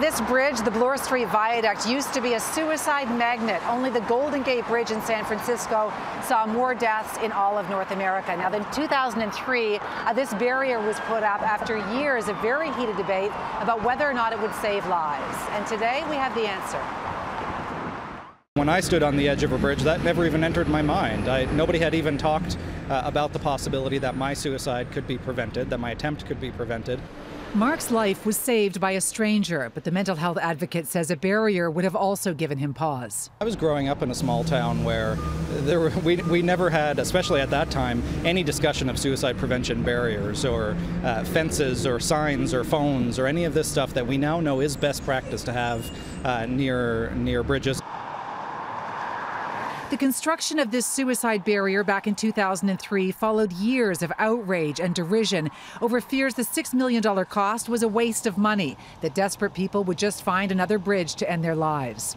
This bridge, the Bloor Street Viaduct, used to be a suicide magnet. Only the Golden Gate Bridge in San Francisco saw more deaths in all of North America. Now, in 2003, this barrier was put up after years of very heated debate about whether or not it would save lives. And today, we have the answer. When I stood on the edge of a bridge, that never even entered my mind. Nobody had even talked about the possibility that my suicide could be prevented, that my attempt could be prevented. Mark's life was saved by a stranger, but the mental health advocate says a barrier would have also given him pause. I was growing up in a small town where we never had, especially at that time, any discussion of suicide prevention barriers or fences or signs or phones or any of this stuff that we now know is best practice to have near bridges. The construction of this suicide barrier back in 2003 followed years of outrage and derision over fears the $6 million cost was a waste of money, that desperate people would just find another bridge to end their lives.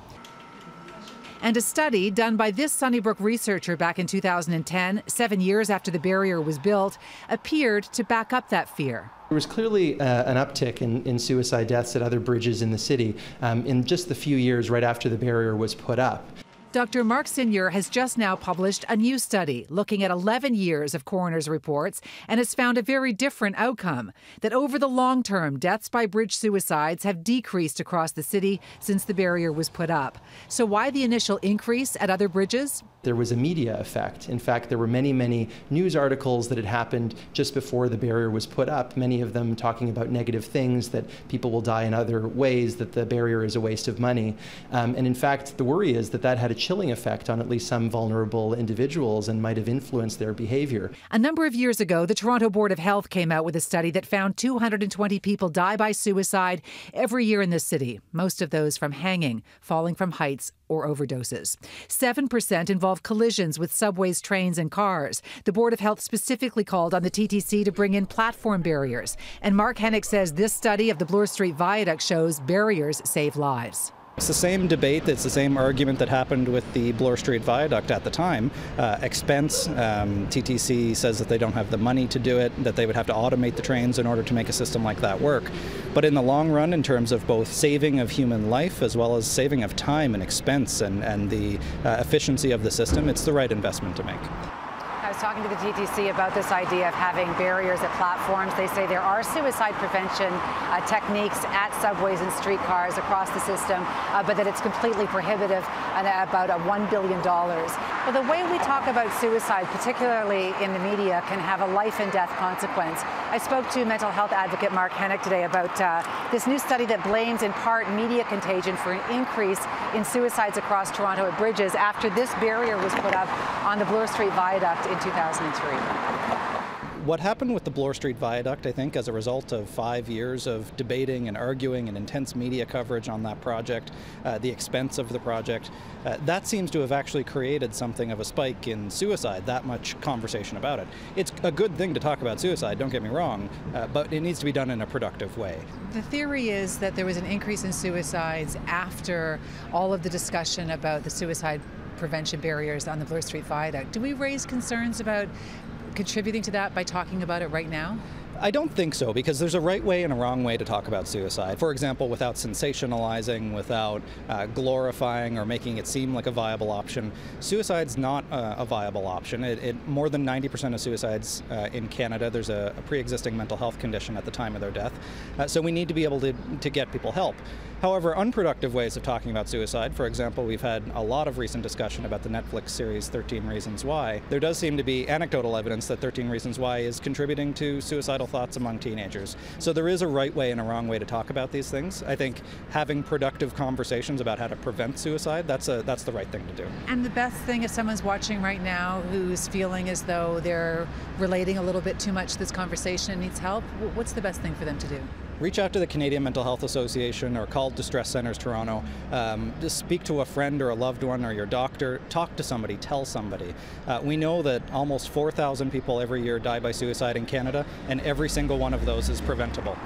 And a study done by this Sunnybrook researcher back in 2010, 7 years after the barrier was built, appeared to back up that fear. There was clearly an uptick in suicide deaths at other bridges in the city in just the few years right after the barrier was put up. Dr. Mark Senior has just now published a new study looking at 11 years of coroner's reports and has found a very different outcome, that over the long term, deaths by bridge suicides have decreased across the city since the barrier was put up. So why the initial increase at other bridges? There was a media effect. In fact, there were many news articles that had happened just before the barrier was put up, many of them talking about negative things, that people will die in other ways, that the barrier is a waste of money. And in fact, the worry is that that had a chilling effect on at least some vulnerable individuals and might have influenced their behavior. A number of years ago, the Toronto Board of Health came out with a study that found 220 people die by suicide every year in this city, most of those from hanging, falling from heights, or overdoses. 7% involve collisions with subways, trains, and cars. The Board of Health specifically called on the TTC to bring in platform barriers. And Mark Hennick says this study of the Bloor Street Viaduct shows barriers save lives. It's the same debate, it's the same argument that happened with the Bloor Street Viaduct at the time. Expense, TTC says that they don't have the money to do it, that they would have to automate the trains in order to make a system like that work. But in the long run, in terms of both saving of human life as well as saving of time and expense and the efficiency of the system, it's the right investment to make. I was talking to the TTC about this idea of having barriers at platforms. They say there are suicide prevention techniques at subways and streetcars across the system, but that it's completely prohibitive and about $1 billion. Well, the way we talk about suicide, particularly in the media, can have a life and death consequence. I spoke to mental health advocate Mark Hennick today about this new study that blames in part media contagion for an increase in suicides across Toronto at bridges after this barrier was put up on the Bloor Street Viaduct in 2003. What happened with the Bloor Street Viaduct, I think, as a result of 5 years of debating and arguing and intense media coverage on that project, the expense of the project, that seems to have actually created something of a spike in suicide, that much conversation about it. It's a good thing to talk about suicide, don't get me wrong, but it needs to be done in a productive way. The theory is that there was an increase in suicides after all of the discussion about the suicide prevention barriers on the Bloor Street Viaduct. Do we raise concerns about contributing to that by talking about it right now? I don't think so, because there's a right way and a wrong way to talk about suicide. For example, without sensationalizing, without glorifying or making it seem like a viable option. Suicide's not a viable option. More than 90% of suicides in Canada, there's a pre-existing mental health condition at the time of their death. So we need to be able to get people help. However, unproductive ways of talking about suicide, for example, we've had a lot of recent discussion about the Netflix series 13 Reasons Why. There does seem to be anecdotal evidence that 13 Reasons Why is contributing to suicidal thoughts among teenagers. So there is a right way and a wrong way to talk about these things. I think having productive conversations about how to prevent suicide, that's the right thing to do. And the best thing, if someone's watching right now who's feeling as though they're relating a little bit too much to this conversation and needs help, what's the best thing for them to do? Reach out to the Canadian Mental Health Association or call Distress Centres Toronto. Just speak to a friend or a loved one or your doctor. Talk to somebody, tell somebody. We know that almost 4,000 people every year die by suicide in Canada, and every single one of those is preventable.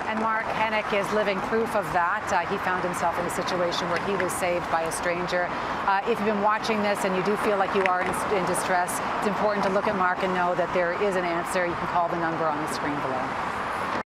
And Mark Hennick is living proof of that. He found himself in a situation where he was saved by a stranger. If you've been watching this and you do feel like you are in distress, it's important to look at Mark and know that there is an answer. You can call the number on the screen below.